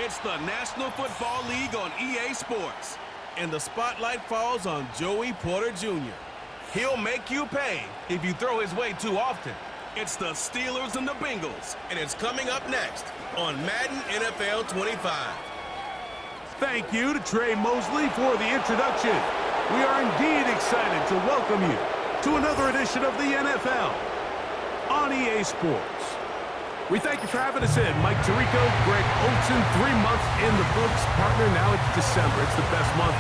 It's the National Football League on EA Sports. And the spotlight falls on Joey Porter Jr. He'll make you pay if you throw his way too often. It's the Steelers and the Bengals, and it's coming up next on Madden NFL 25. Thank you to Trey Mosley for the introduction. We are indeed excited to welcome you to another edition of the NFL on EA Sports. We thank you for having us in. Mike Tirico, Greg Olsen, 3 months in the books. Partner, now it's December. It's the best month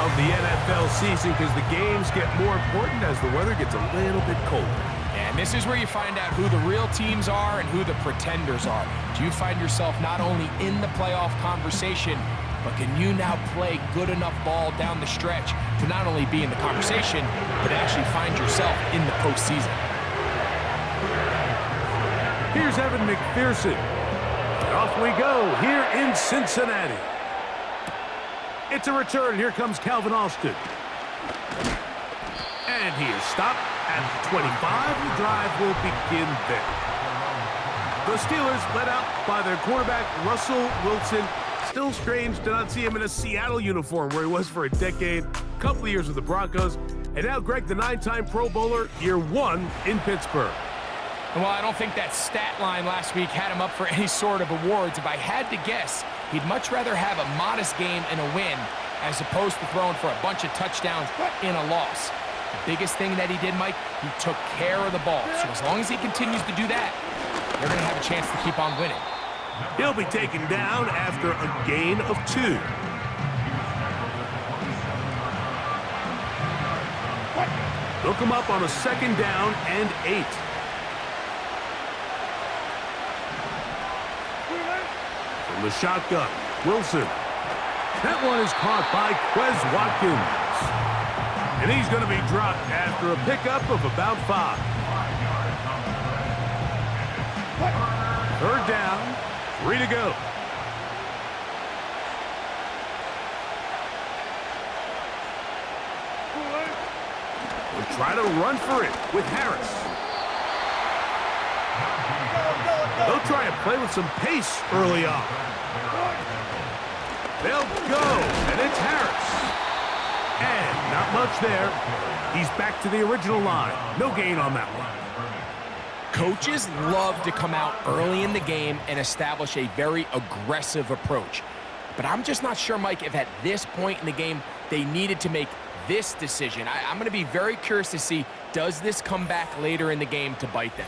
of the NFL season because the games get more important as the weather gets a little bit colder. And this is where you find out who the real teams are and who the pretenders are. Do you find yourself not only in the playoff conversation, but can you now play good enough ball down the stretch to not only be in the conversation, but actually find yourself in the postseason? Here's Evan McPherson. And off we go here in Cincinnati. It's a return. Here comes Calvin Austin. And he is stopped at 25. The drive will begin there. The Steelers led out by their quarterback, Russell Wilson. Still strange to not see him in a Seattle uniform where he was for a decade, a couple of years with the Broncos. And now Greg, the 9-time Pro Bowler, year 1 in Pittsburgh. And while I don't think that stat line last week had him up for any sort of awards, if I had to guess, he'd much rather have a modest game and a win as opposed to throwing for a bunch of touchdowns in a loss. The biggest thing that he did, Mike, he took care of the ball. So as long as he continues to do that, they're going to have a chance to keep on winning. He'll be taken down after a gain of 2. They'll come up on a 2nd down and 8. From the shotgun, Wilson. That one is caught by Quez Watkins. And he's going to be dropped after a pickup of about 5. 3rd down, 3 to go. We'll try to run for it with Harris. They'll try and play with some pace early on. They'll go, and it's Harris. And not much there. He's back to the original line. No gain on that one. Coaches love to come out early in the game and establish a very aggressive approach. But I'm just not sure, Mike, if at this point in the game they needed to make this decision. I'm going to be very curious to see, does this come back later in the game to bite them?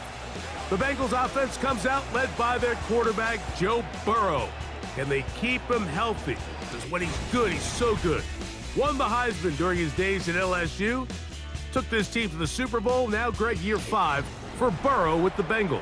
The Bengals offense comes out led by their quarterback, Joe Burrow. Can they keep him healthy? Because when he's good, he's so good. Won the Heisman during his days at LSU. Took this team to the Super Bowl. Now, Greg, year 5 for Burrow with the Bengals.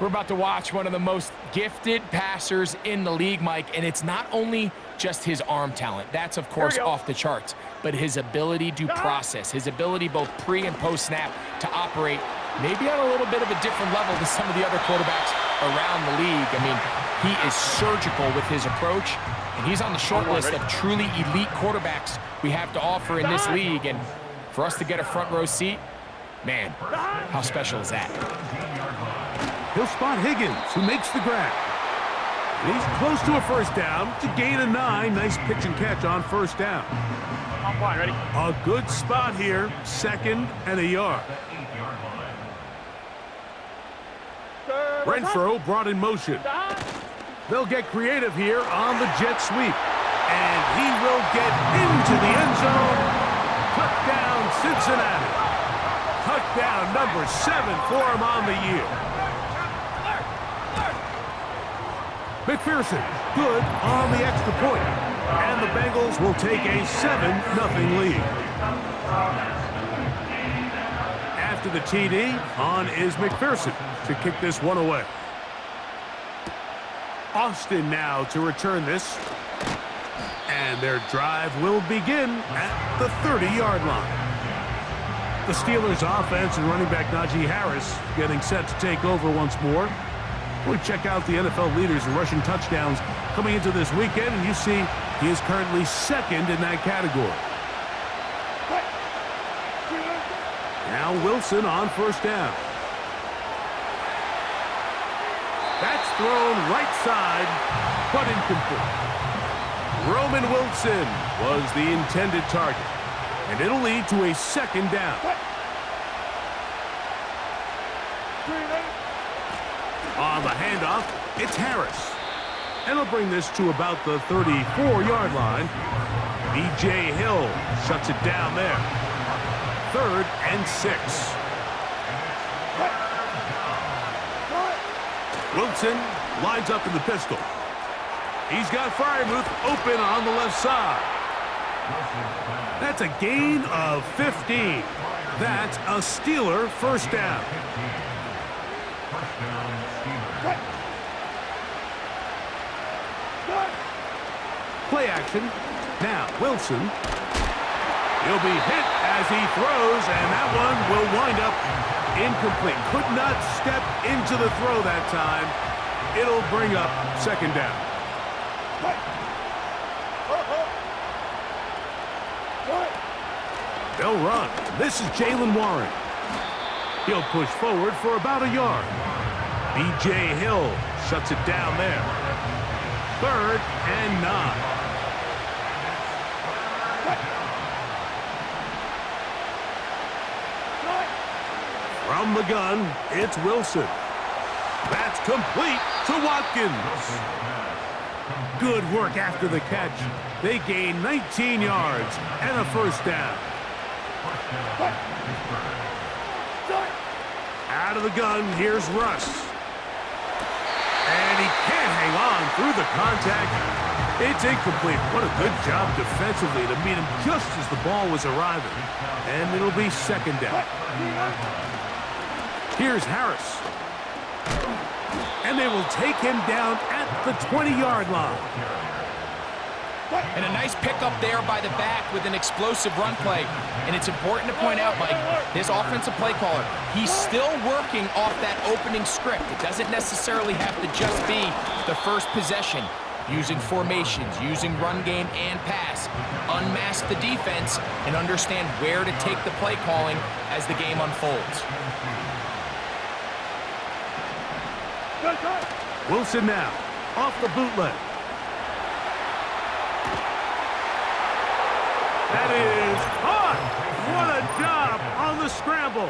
We're about to watch one of the most gifted passers in the league, Mike, and it's not only just his arm talent. That's, of course, off the charts, but his ability to process, his ability both pre- and post-snap to operate maybe on a little bit of a different level than some of the other quarterbacks around the league. I mean, he is surgical with his approach, and he's on the short list of truly elite quarterbacks we have to offer in this league. And for us to get a front row seat, man, how special is that? He'll spot Higgins, who makes the grab. And he's close to a 1st down to gain a 9. Nice pitch and catch on 1st down. Ready? A good spot here, 2nd and a yard. Renfro brought in motion. They'll get creative here on the jet sweep. And he will get into the end zone. Touchdown, Cincinnati. Touchdown number 7 for him on the year. McPherson, good on the extra point. And the Bengals will take a 7-0 lead. After the TD, on is McPherson to kick this one away. Austin now to return this. And their drive will begin at the 30-yard line. The Steelers' offense and running back Najee Harris getting set to take over once more. We check out the NFL leaders in rushing touchdowns coming into this weekend, and you see he is currently 2nd in that category. Now Wilson on 1st down. That's thrown right side. but incomplete. Roman Wilson was the intended target, and it'll lead to a second down. On the handoff, it's Harris. And he'll bring this to about the 34-yard line. B.J. Hill shuts it down there. 3rd and 6. Wilson lines up in the pistol. He's got Freiermuth open on the left side. That's a gain of 15. That's a Steeler first down. Play action. Now, Wilson. He'll be hit as he throws, and that one will wind up incomplete. Could not step into the throw that time. It'll bring up second down. They'll run. This is Jalen Warren. He'll push forward for about a yard. B.J. Hill shuts it down there. 3rd and 9. From the gun, it's Wilson. That's complete to Watkins. Good work after the catch. They gain 19 yards and a first down. Out of the gun, here's Russ. And he can't hang on through the contact. It's incomplete. What a good job defensively to meet him just as the ball was arriving. And it'll be second down. Here's Harris. And they will take him down at the 20-yard line. And a nice pickup there by the back with an explosive run play. And it's important to point out, Mike, this offensive play caller, he's still working off that opening script. It doesn't necessarily have to just be the first possession. Using formations, using run game and pass. Unmask the defense and understand where to take the play calling as the game unfolds. Wilson now, off the bootleg. That is caught! What a job on the scramble.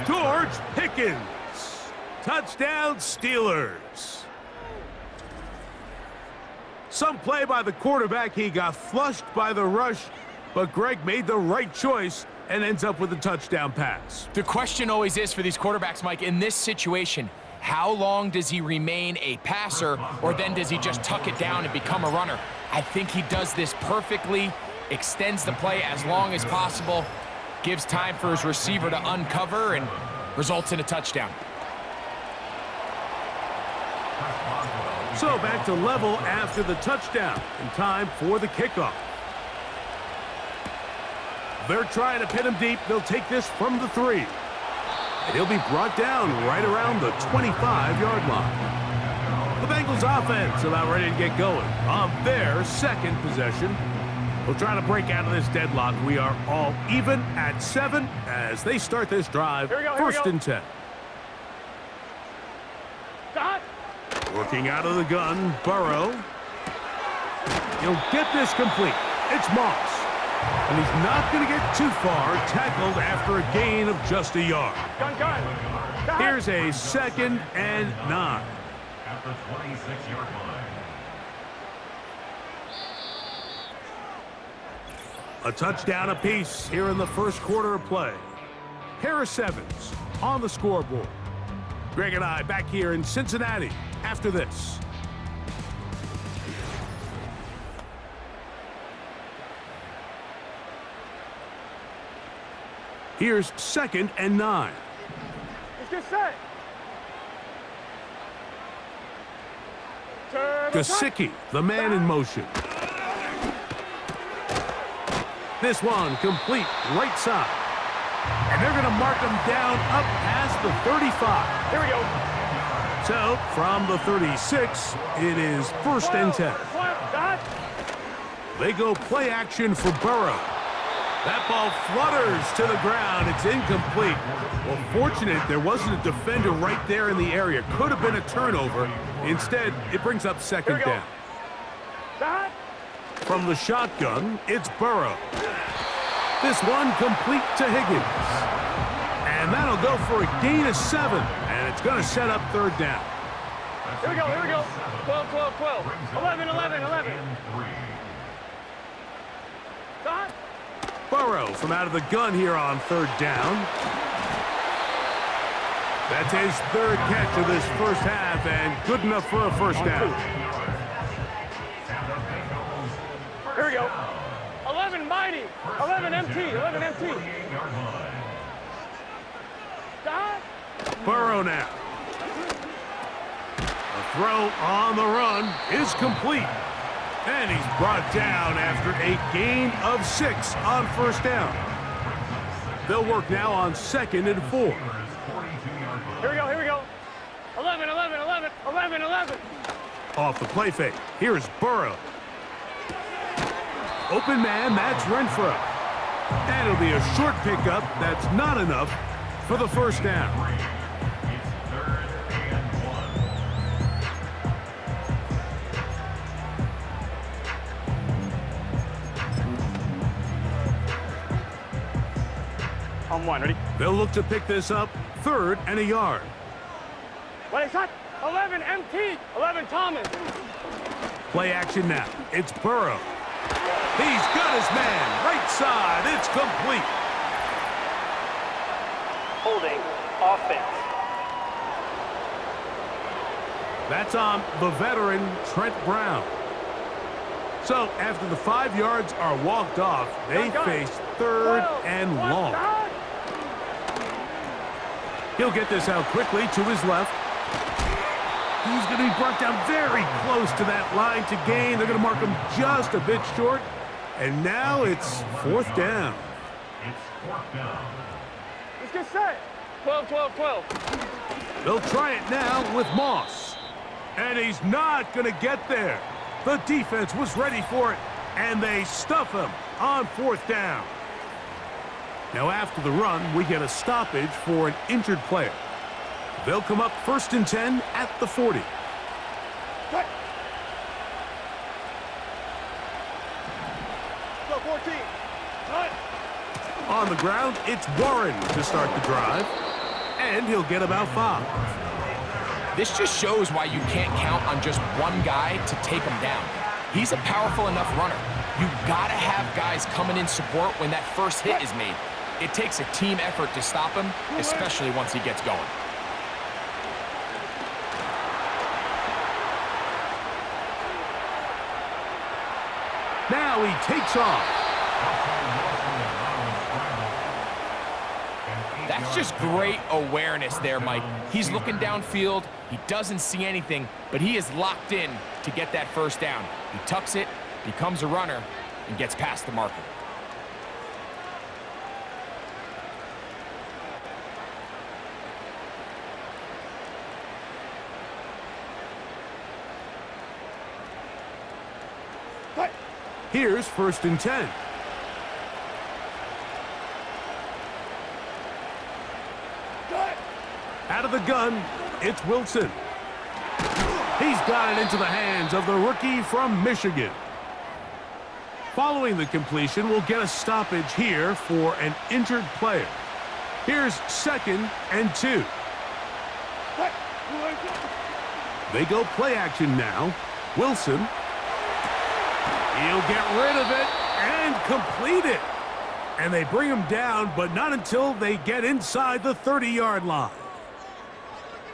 George Pickens. Touchdown, Steelers. Some play by the quarterback. He got flushed by the rush, but Greg made the right choice and ends up with a touchdown pass. The question always is for these quarterbacks, Mike, in this situation, how long does he remain a passer, or then does he just tuck it down and become a runner? I think he does this perfectly, extends the play as long as possible, gives time for his receiver to uncover, and results in a touchdown. So back to level after the touchdown, and time for the kickoff. They're trying to pin him deep. They'll take this from the 3. And he'll be brought down right around the 25-yard line. The Bengals offense about ready to get going on their second possession. They'll try to break out of this deadlock. We are all even at 7 as they start this drive. First and 10. Working out of the gun, Burrow. He'll get this complete. It's Moss. And he's not going to get too far, tackled after a gain of just a yard. Here's a 2nd and 9. At the 26-yard line. A touchdown apiece here in the first quarter of play. Harris Evans on the scoreboard. Greg and I back here in Cincinnati after this. Here's 2nd and 9. Let's get set. Gesicki, the man in motion. This one complete right side. And they're going to mark him down up past the 35. Here we go. So from the 36, it is 1st and 10. They go play action for Burrow. That ball flutters to the ground. It's incomplete. Well, fortunate there wasn't a defender right there in the area. Could have been a turnover. Instead, it brings up second down. From the shotgun, it's Burrow. This one complete to Higgins. And that'll go for a gain of 7. And it's going to set up third down. Here we go, here we go. 12, 12, 12. 11, 11, 11. Stop. Burrow from out of the gun here on third down. That's his third catch of this first half, and good enough for a first down. Here we go. 11 mighty. 11 MT. 11 MT. Stop. Burrow now. The throw on the run is complete. And he's brought down after a gain of 6 on first down. They'll work now on 2nd and 4. Here we go, here we go. 11, 11, 11, 11, 11. Off the play fake, here's Burrow. Open man, that's Renfro. And it'll be a short pickup. That's not enough for the first down. On one, ready? They'll look to pick this up, 3rd and a yard. Ready, shot. 11 MT. 11 Thomas. Play action now. It's Burrow. He's got his man. Right side. It's complete. Holding. Offense. That's on the veteran, Trent Brown. So after the 5 yards are walked off, they face 3rd and long. He'll get this out quickly to his left. He's going to be brought down very close to that line to gain. They're going to mark him just a bit short. And now it's 4th down. It's 4th down. Let's get set. 12, 12, 12. They'll try it now with Moss. And he's not going to get there. The defense was ready for it, and they stuff him on 4th down. Now after the run, we get a stoppage for an injured player. They'll come up 1st and 10 at the 40. Cut. Go 14. Cut. On the ground, it's Warren to start the drive, and he'll get about 5. This just shows why you can't count on just one guy to take him down. He's a powerful enough runner. You've got to have guys coming in support when that first hit is made. It takes a team effort to stop him, especially once he gets going. Now he takes off. That's just great awareness there, Mike. He's looking downfield. He doesn't see anything, but he is locked in to get that first down. He tucks it, becomes a runner, and gets past the marker. Here's 1st and 10. Out of the gun, it's Wilson. He's got it into the hands of the rookie from Michigan. Following the completion, we'll get a stoppage here for an injured player. Here's 2nd and 2. They go play action now. Wilson. He'll get rid of it and complete it. And they bring him down, but not until they get inside the 30-yard line.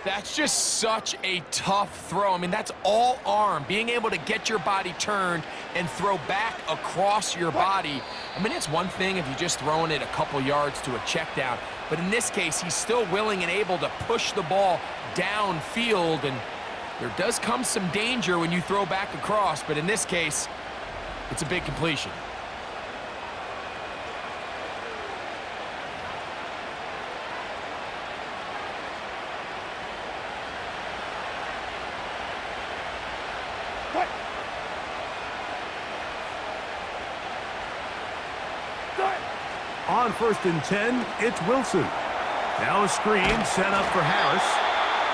That's just such a tough throw. I mean, that's all arm. Being able to get your body turned and throw back across your body. I mean, it's one thing if you're just throwing it a couple yards to a check down. But in this case, he's still willing and able to push the ball downfield. And there does come some danger when you throw back across. But in this case, it's a big completion. On 1st and 10, it's Wilson. Now a screen set up for Harris.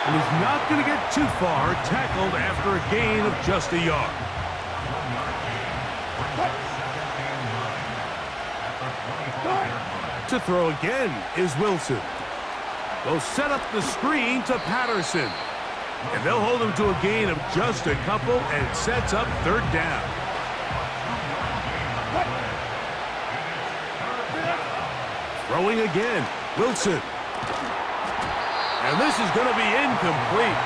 And he's not going to get too far, tackled after a gain of just a yard. To throw again is Wilson. They'll set up the screen to Patterson. And they'll hold him to a gain of just a couple and sets up 3rd down. Throwing again, Wilson. And this is going to be incomplete.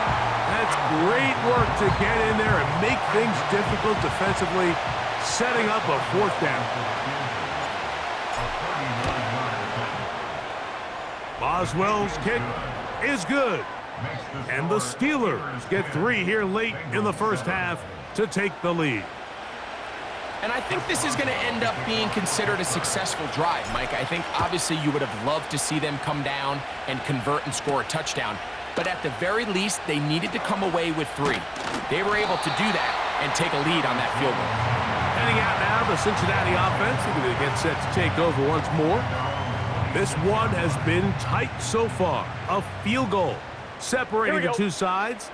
That's great work to get in there and make things difficult defensively, setting up a 4th down. Boswell's kick is good. And the Steelers get 3 here late in the first half to take the lead. And I think this is going to end up being considered a successful drive, Mike. I think obviously you would have loved to see them come down and convert and score a touchdown. But at the very least, they needed to come away with 3. They were able to do that and take a lead on that field goal. Heading out now, the Cincinnati offense. They're going to get set to take over once more. This one has been tight so far. A field goal separating the two sides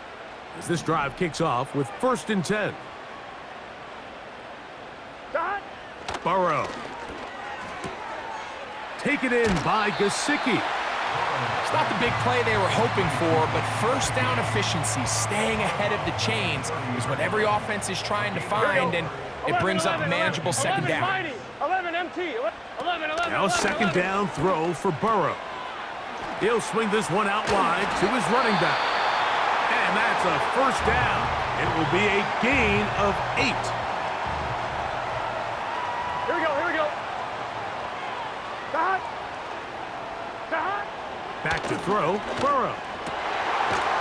as this drive kicks off with 1st and 10. Burrow. Taken in by Gesicki. It's not the big play they were hoping for, but 1st down efficiency, staying ahead of the chains, is what every offense is trying to find, and it brings up a manageable 2nd down. 11 MT. 11. Now a 2nd down throw for Burrow. He'll swing this one out wide to his running back. And that's a 1st down. It will be a gain of 8. Here we go. Back to throw, Burrow.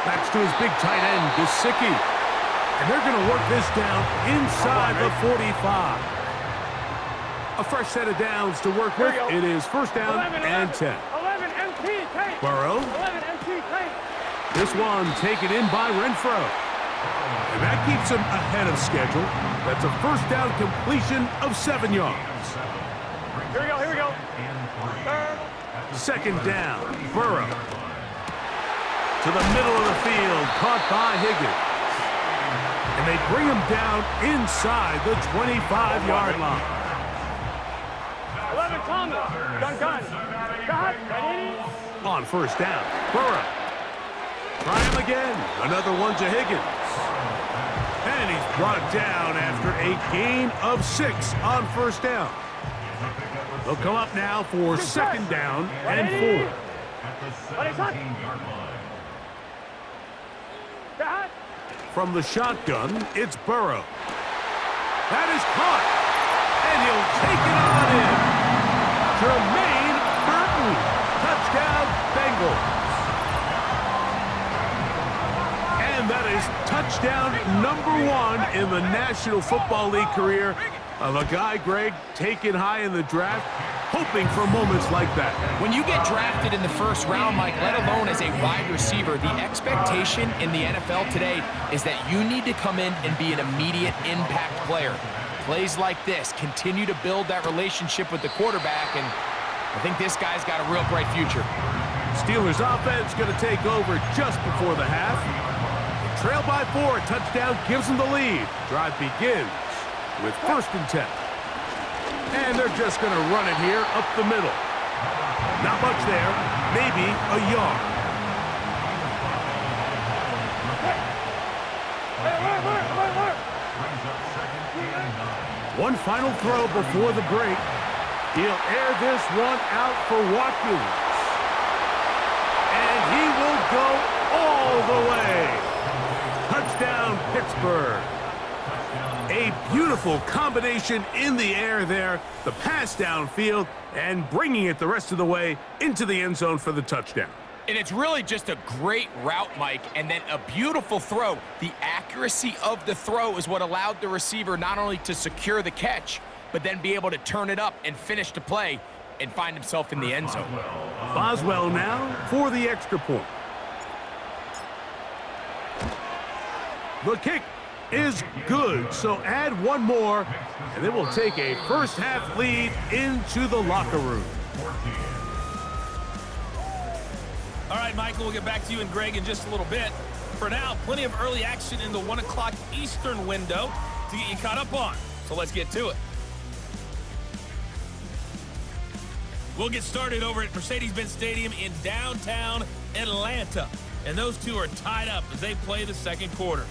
Backs to his big tight end, Gesicki. And they're going to work this down inside the 45. A fresh set of downs to work with. It is 1st down and 10. 11 MT. Tank. Burrow. 11 MT. Tank. This one taken in by Renfro. And that keeps him ahead of schedule. That's a 1st down completion of 7 yards. Here we go. 2nd down, Burrow. To the middle of the field, caught by Higgins. And they bring him down inside the 25-yard line. 11 Thomas. Gun. On 1st down, Burrow. Try him again. Another one to Higgins. And he's brought down after a gain of 6 on 1st down. They'll come up now for 2nd down and 4. From the shotgun, it's Burrow. That is caught. And he'll take it on in. Jermaine Burton. Touchdown, Bengals. And that is touchdown number 1 in the National Football League career of a guy, Greg, taken high in the draft, hoping for moments like that. When you get drafted in the 1st round, Mike, let alone as a wide receiver, the expectation in the NFL today is that you need to come in and be an immediate impact player. Plays like this continue to build that relationship with the quarterback, and I think this guy's got a real bright future. Steelers offense going to take over just before the half. They trail by 4, touchdown gives them the lead. Drive begins with 1st and 10. And they're just going to run it here up the middle. Not much there, maybe a yard. One final throw before the break. He'll air this one out for Watkins. And he will go all the way. Touchdown, Pittsburgh. A beautiful combination in the air there, the pass downfield, and bringing it the rest of the way into the end zone for the touchdown. And it's really just a great route, Mike, and then a beautiful throw. The accuracy of the throw is what allowed the receiver not only to secure the catch, but then be able to turn it up and finish the play and find himself in the end zone. Boswell now for the extra point. The kick is good, so add one more, and then we'll take a first half lead into the locker room. All right, Michael, we'll get back to you and Greg in just a little bit. For now, plenty of early action in the 1 o'clock Eastern window to get you caught up on. So let's get to it. We'll get started over at Mercedes-Benz Stadium in downtown Atlanta. And those two are tied up as they play the second quarter.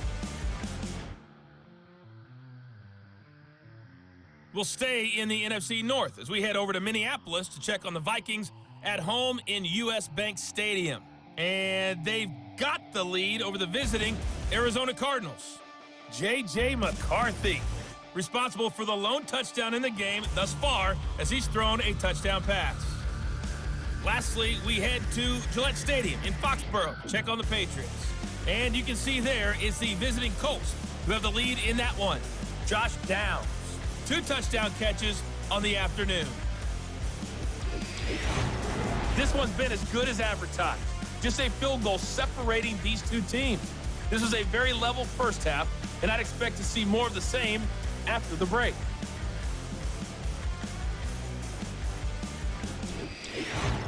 We'll stay in the NFC North as we head over to Minneapolis to check on the Vikings at home in US Bank Stadium. And they've got the lead over the visiting Arizona Cardinals. J.J. McCarthy, responsible for the lone touchdown in the game thus far as he's thrown a touchdown pass. Lastly, we head to Gillette Stadium in Foxborough to check on the Patriots. And you can see there is the visiting Colts who have the lead in that one. Josh Downs, 2 touchdown catches on the afternoon. This one's been as good as advertised. Just a field goal separating these two teams. This was a very level first half, and I'd expect to see more of the same after the break.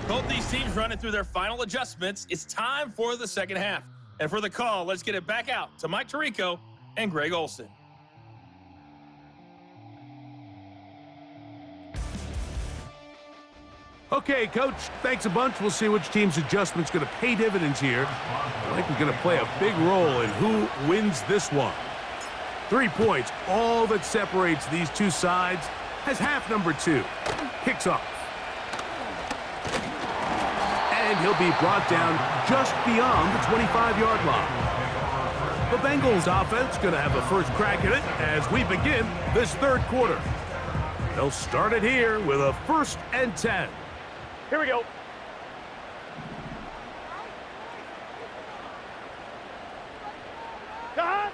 Both these teams running through their final adjustments. It's time for the second half. And for the call, let's get it back out to Mike Tirico and Greg Olson. Okay, Coach, thanks a bunch. We'll see which team's adjustment's going to pay dividends here. I think we're going to play a big role in who wins this one. 3 points, all that separates these two sides, has half number 2. Kicks off. And he'll be brought down just beyond the 25-yard line. The Bengals offense going to have a first crack at it as we begin this third quarter. They'll start it here with a 1st and 10. Here we go. Cut.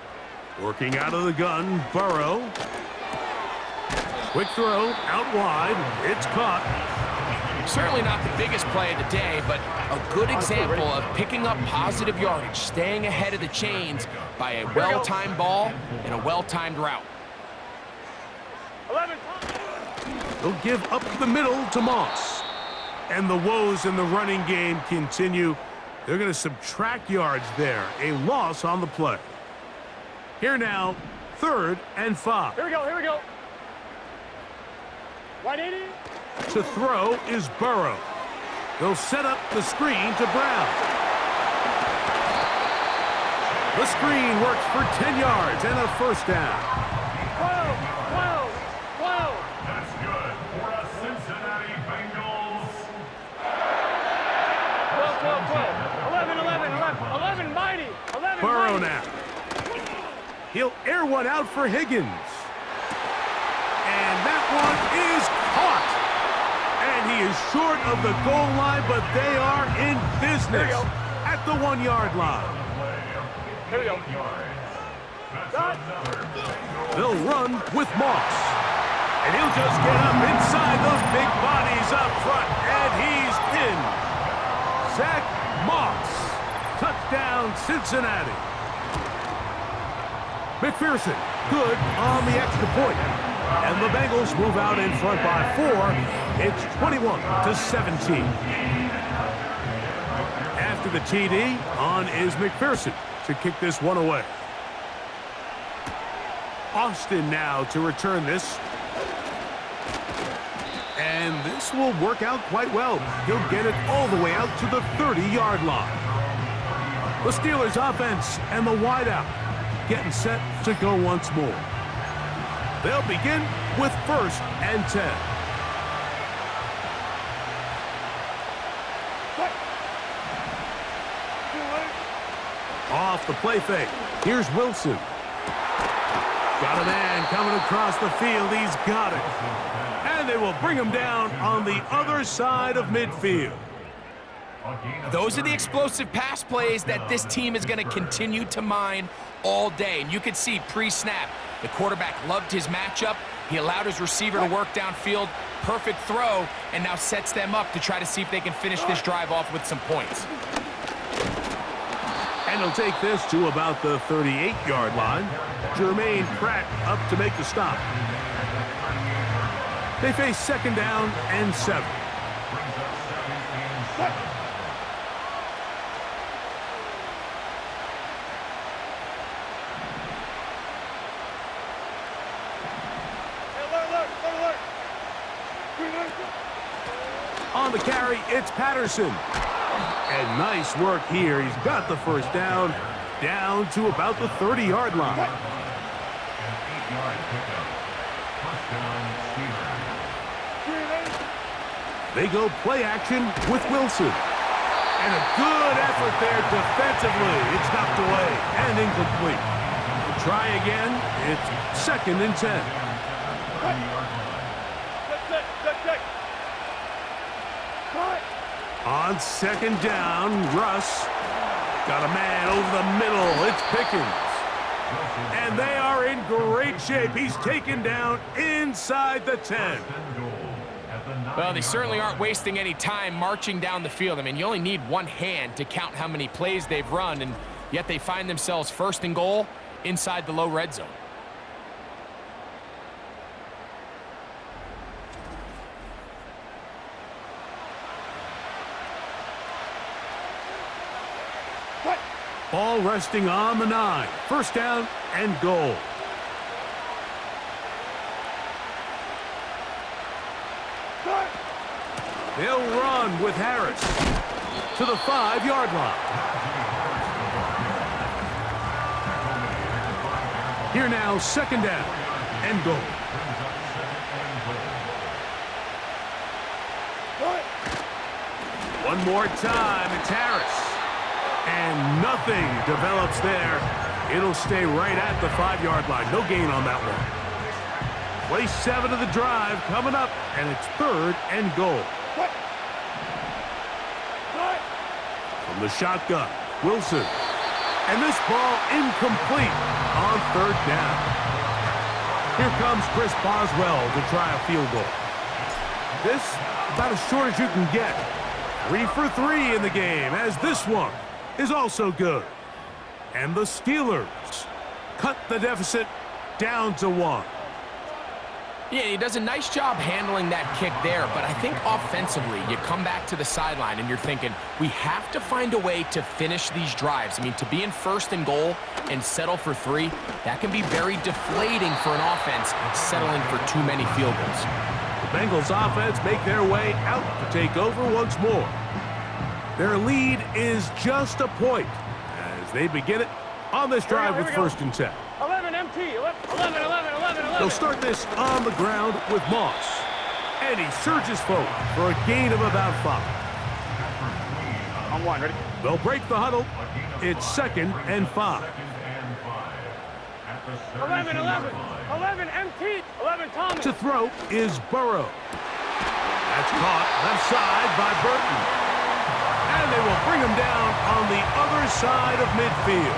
Working out of the gun, Burrow. Quick throw, out wide. It's caught. Certainly not the biggest play of the day, but a good example of picking up positive yardage, staying ahead of the chains by a well-timed ball and a well-timed route. 11. They'll give up the middle to Moss. And the woes in the running game continue. They're going to subtract yards there. A loss on the play. Here now, 3rd and 5. Here we go, here we go. 180. To throw is Burrow. They'll set up the screen to Brown. The screen works for 10 yards and a 1st down. 12. That's good for a Cincinnati Bengals. 11 mighty. 11 Burrow mighty. now. He'll air one out for Higgins. And that one is caught. And he is short of the goal line, but they are in business at the 1-yard line. Here we go. They'll run with Moss. And he'll just get up inside those big bodies up front. And he's in. Zach Moss. Touchdown, Cincinnati. McPherson, good on the extra point. And the Bengals move out in front by 4. It's 21-17. After the TD, on is McPherson to kick this one away. Austin now to return this. And this will work out quite well. He'll get it all the way out to the 30-yard line. The Steelers offense and the wideout getting set to go once more. They'll begin with 1st and 10. Off the play fake. Here's Wilson. Got a man coming across the field. He's got it. And they will bring him down on the other side of midfield. Those are the explosive pass plays that this team is going to continue to mine all day. And you could see pre-snap, the quarterback loved his matchup. He allowed his receiver to work downfield. Perfect throw, and now sets them up to try to see if they can finish this drive off with some points. And he'll take this to about the 38-yard line. Jermaine Pratt up to make the stop. They face 2nd down and 7. On the carry, it's Patterson. And nice work here. He's got the first down to about the 30-yard line. An 8-yard pickup. First down, Steelers. They go play action with Wilson. And a good effort there defensively. It's knocked away and incomplete. Try again. It's 2nd and 10. On 2nd down, Russ got a man over the middle. It's Pickens. And they are in great shape. He's taken down inside the 10. Well, they certainly aren't wasting any time marching down the field. I mean, you only need one hand to count how many plays they've run, and yet they find themselves 1st and goal inside the low red zone. Ball resting on the 9. First down and goal. They'll run with Harris to the 5-yard line. Here now, 2nd down and goal. One more time, it's Harris. And nothing develops there. It'll stay right at the 5-yard line. No gain on that one. Play 7 of the drive coming up, and it's 3rd and goal. From the shotgun, Wilson. And this ball incomplete on 3rd down. Here comes Chris Boswell to try a field goal. This about as short as you can get. 3 for 3 in the game, as this one is also good. And the Steelers cut the deficit down to 1. Yeah, he does a nice job handling that kick there, but I think offensively, you come back to the sideline and you're thinking, we have to find a way to finish these drives. I mean, to be in 1st and goal and settle for 3, that can be very deflating for an offense settling for too many field goals. The Bengals offense make their way out to take over once more. Their lead is just a point as they begin it on this drive with 1st and 10. 11 MT, 11. They'll start this on the ground with Moss. And he surges forward for a gain of about 5. On 1, ready? They'll break the huddle. It's 2nd and 5. 11 MT, 11 Thomas. To throw is Burrow. That's caught left side by Burton. And they will bring him down on the other side of midfield.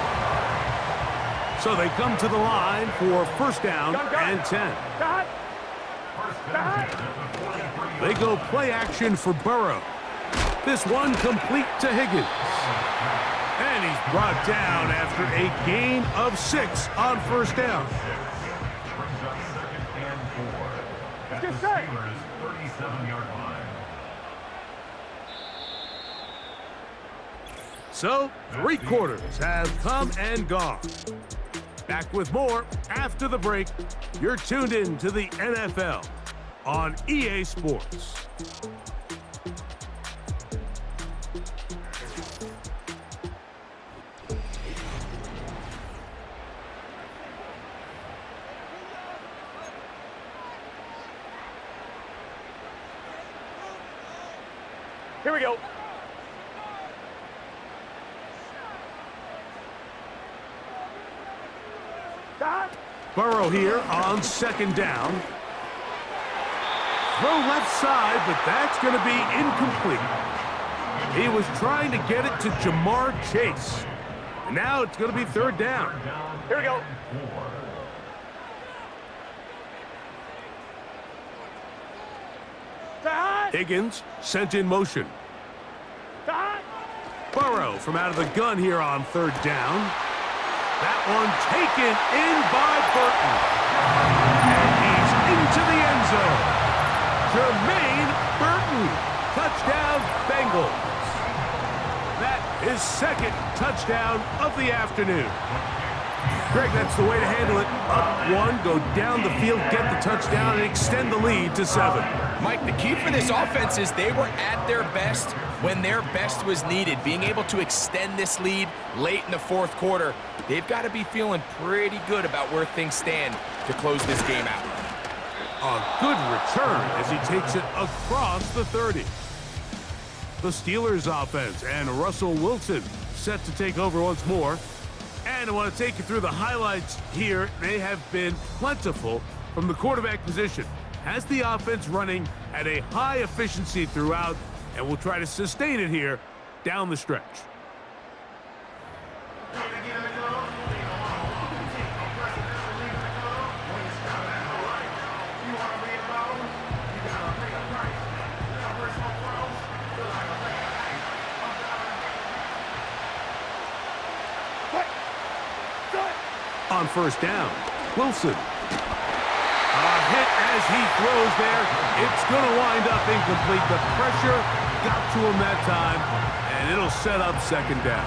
So they come to the line for 1st down and 10. They go play action for Burrow. This one complete to Higgins. And he's brought down after a gain of 6 on 1st down. Just say. So, 3 quarters have come and gone. Back with more after the break. You're tuned in to the NFL on EA Sports. Here we go. Burrow here on 2nd down. Throw left side, but that's going to be incomplete. He was trying to get it to Jamar Chase. And now it's going to be 3rd down. Here we go. Higgins sent in motion. Burrow from out of the gun here on 3rd down. That one taken in by Burton. And he's into the end zone. Jermaine Burton. Touchdown, Bengals. touchdown of the afternoon. Greg, that's the way to handle it. Up one, go down the field, get the touchdown, and extend the lead to 7. Mike, the key for this offense is they were at their best when their best was needed. Being able to extend this lead late in the fourth quarter, they've got to be feeling pretty good about where things stand to close this game out. A good return as he takes it across the 30. The Steelers offense and Russell Wilson set to take over once more. And I want to take you through the highlights here. They have been plentiful from the quarterback position. Has the offense running at a high efficiency throughout, and we'll try to sustain it here down the stretch. On first down, Wilson. A hit as he throws there. It's going to wind up incomplete. The pressure got to him that time, and it'll set up second down.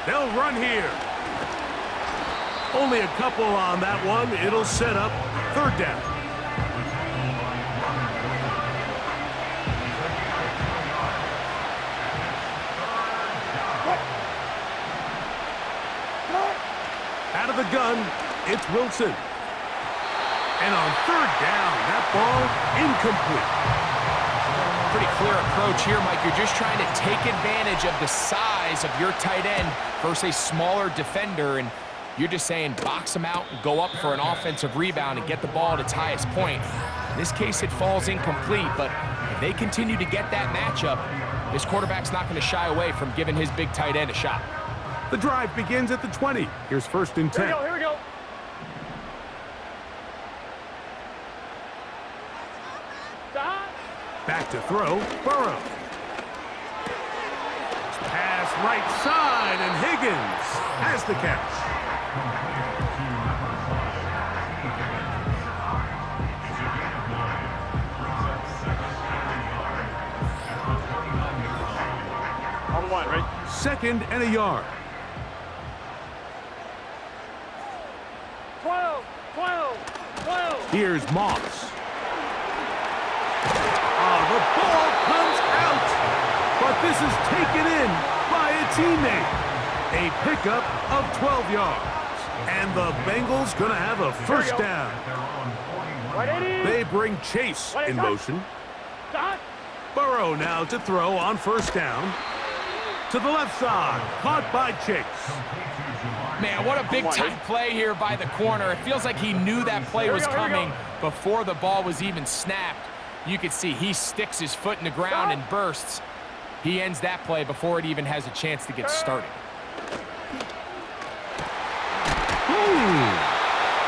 They'll run here. Only a couple on that one. It'll set up third down. Out of the gun, it's Wilson. And on third down, that ball incomplete. Pretty clear approach here, Mike. You're just trying to take advantage of the size of your tight end versus a smaller defender, and you're just saying box him out and go up for an offensive rebound and get the ball at its highest point. In this case, it falls incomplete, but if they continue to get that matchup, this quarterback's not going to shy away from giving his big tight end a shot. The drive begins at the 20. Here's first and 10. Here we go. Stop. Back to throw, Burrow. Pass right side, and Higgins has the catch. On the line, right? Second and a yard. 12. Here's Moss. The ball comes out, but this is taken in by a teammate. A pickup of 12 yards. And the Bengals going to have a first down. They bring Chase in motion. Stop. Burrow now to throw on first down. To the left side, caught by Chase. Man, what a big-time play here by the corner. It feels like he knew that play was coming before the ball was even snapped. You can see he sticks his foot in the ground and bursts. He ends that play before it even has a chance to get started.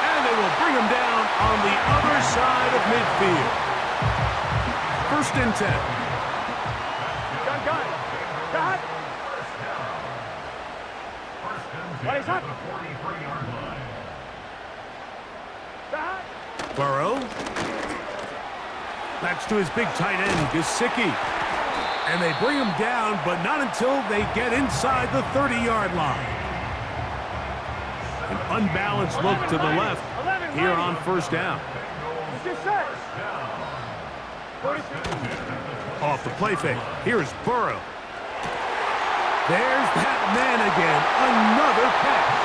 And they will bring him down on the other side of midfield. First and 10. Gun. Got. What is that? Got. Burrow. That's to his big tight end, Gesicki. And they bring him down, but not until they get inside the 30-yard line. An unbalanced look to the left here on first down. Off the play fake. Here's Burrow. There's that man again. Another catch.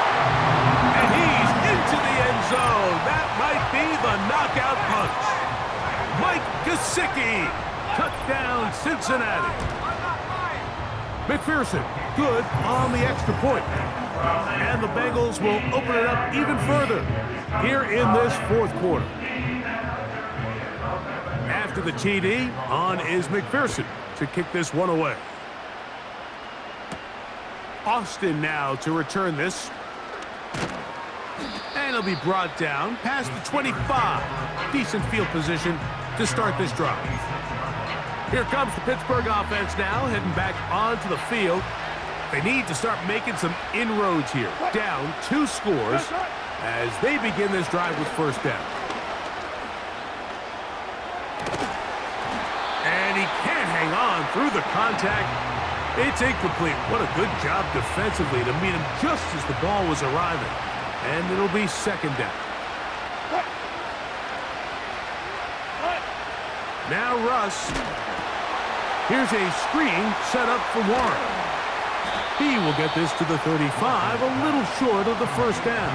And he's into the end zone. That might be the knockout punch. Mike Gesicki. Touchdown, Cincinnati. McPherson, good on the extra point. And the Bengals will open it up even further here in this fourth quarter. After the TD, on is McPherson to kick this one away. Austin now to return this. And he'll be brought down past the 25. Decent field position to start this drive. Here comes the Pittsburgh offense now, heading back onto the field. They need to start making some inroads here. Down 2 scores as they begin this drive with first down. And he can't hang on through the contact. It's incomplete. What a good job defensively to meet him just as the ball was arriving. And it'll be second down. Now Russ. Here's a screen set up for Warren. He will get this to the 35, a little short of the first down.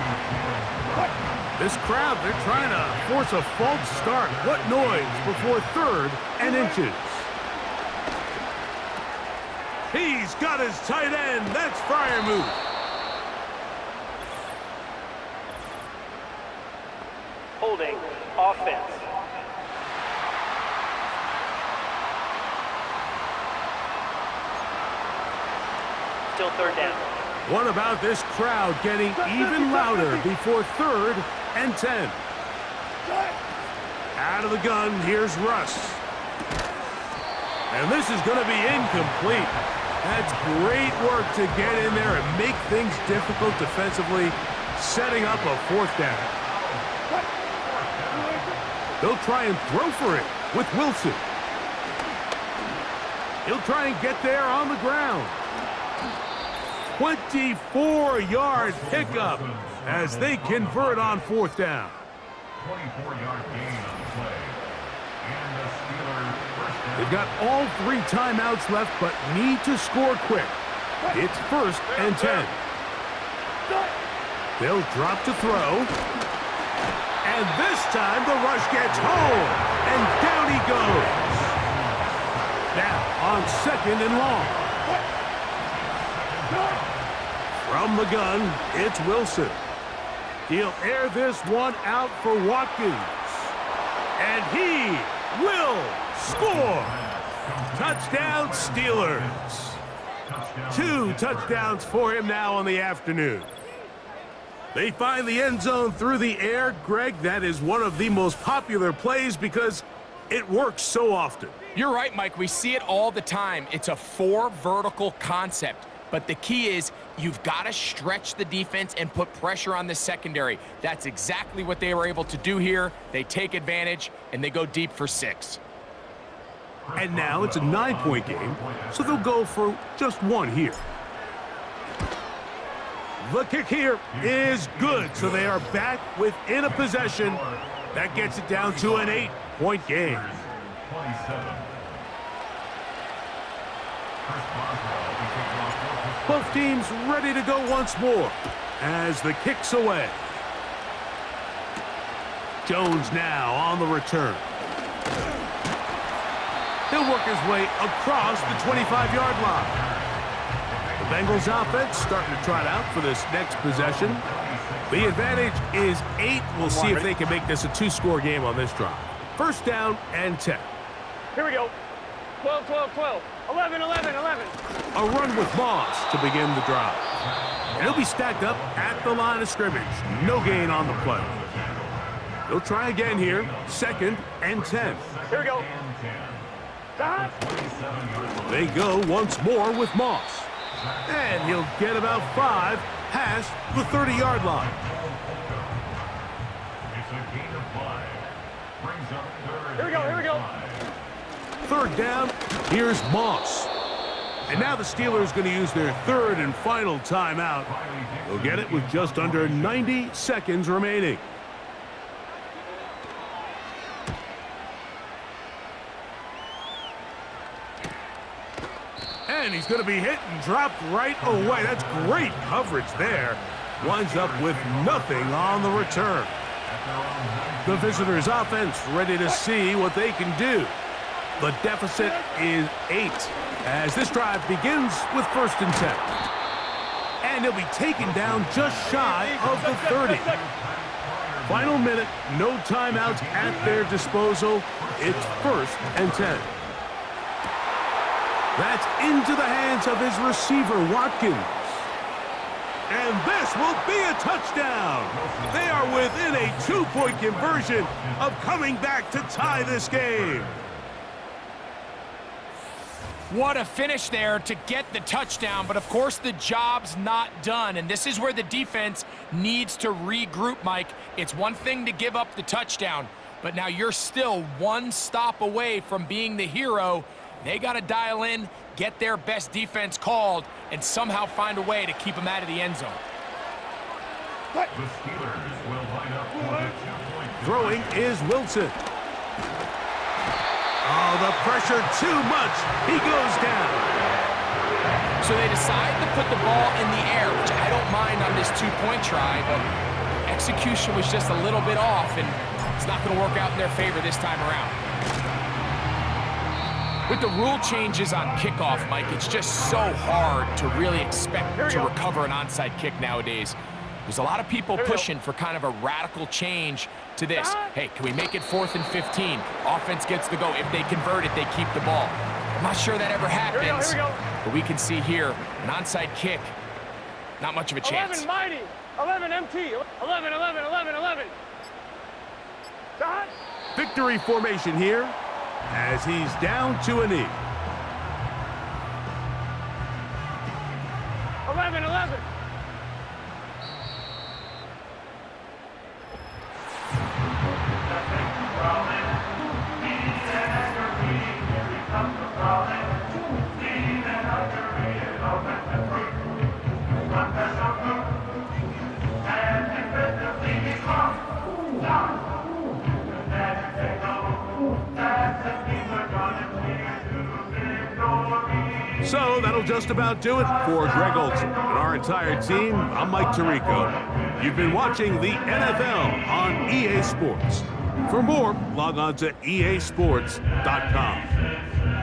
This crowd, they're trying to force a false start. What noise before third and inches. He's got his tight end. That's Freiermuth. Holding. Offense. Still third down. What about this crowd getting even louder before third and 10? Out of the gun, here's Russ. And this is going to be incomplete. That's great work to get in there and make things difficult defensively, setting up a fourth down. They'll try and throw for it with Wilson. He'll try and get there on the ground. 24-yard pickup as they convert on fourth down. 24-yard gain on the play. And the Steelers first down. They've got all 3 timeouts left, but need to score quick. It's first and 10. They'll drop to throw. And this time the rush gets home. And down he goes. Now on second and long. From the gun, it's Wilson. He'll air this one out for Watkins. And he will score. Touchdown, Steelers. 2 touchdowns for him now on the afternoon. They find the end zone through the air. Greg, that is one of the most popular plays because it works so often. You're right, Mike. We see it all the time. It's a 4 vertical concept. But the key is you've got to stretch the defense and put pressure on the secondary. That's exactly what they were able to do here. They take advantage, and they go deep for 6. And now it's a 9-point game, so they'll go for just 1 here. The kick here is good, so they are back within a possession. That gets it down to an 8-point game. 27. Both teams ready to go once more as the kick's away. Jones now on the return. He'll work his way across the 25-yard line. The Bengals offense starting to trot out for this next possession. The advantage is 8. We'll see if they can make this a 2-score game on this drive. First down and 10. Here we go. 12, 12, 12. 11, 11, 11. A run with Moss to begin the drive. And he'll be stacked up at the line of scrimmage. No gain on the play. He'll try again here. Second and 10. Here we go. Stop. They go once more with Moss. And he'll get about 5 past the 30-yard line. It's a gain of 5. Brings up third. Here we go, here we go. Third down, here's Moss. And now the Steelers going to use their third and final timeout. They'll get it with just under 90 seconds remaining. And he's going to be hit and dropped right away. That's great coverage there. Winds up with nothing on the return. The visitors' offense ready to see what they can do. The deficit is 8 as this drive begins with first and 10. And he'll be taken down just shy of the 30. Final minute, no timeouts at their disposal. It's first and 10. That's into the hands of his receiver, Watkins. And this will be a touchdown. They are within a 2-point conversion of coming back to tie this game. What a finish there to get the touchdown, but of course the job's not done, and this is where the defense needs to regroup, Mike. It's one thing to give up the touchdown, but now you're still one stop away from being the hero. They got to dial in, get their best defense called, and somehow find a way to keep them out of the end zone. The Steelers will line up for the 2-point. Throwing is Wilson. Oh, the pressure too much. He goes down. So they decide to put the ball in the air, which I don't mind on this two-point try, but execution was just a little bit off, and it's not going to work out in their favor this time around. With the rule changes on kickoff, Mike, it's just so hard to really expect to recover an onside kick nowadays. There's a lot of people pushing for kind of a radical change to this. Hey, can we make it 4th and 15? Offense gets the go. If they convert it, they keep the ball. I'm not sure that ever happens, but we can see here an onside kick, not much of a chance. 11 mighty, 11 MT, 11, 11, 11, 11. Dot. Victory formation here as he's down to a knee. 11, 11. So that'll just about do it for Greg Olson and our entire team. I'm Mike Tirico. You've been watching the NFL on EA Sports. For more, log on to easports.com.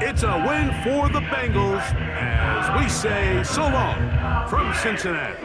It's a win for the Bengals as we say so long from Cincinnati.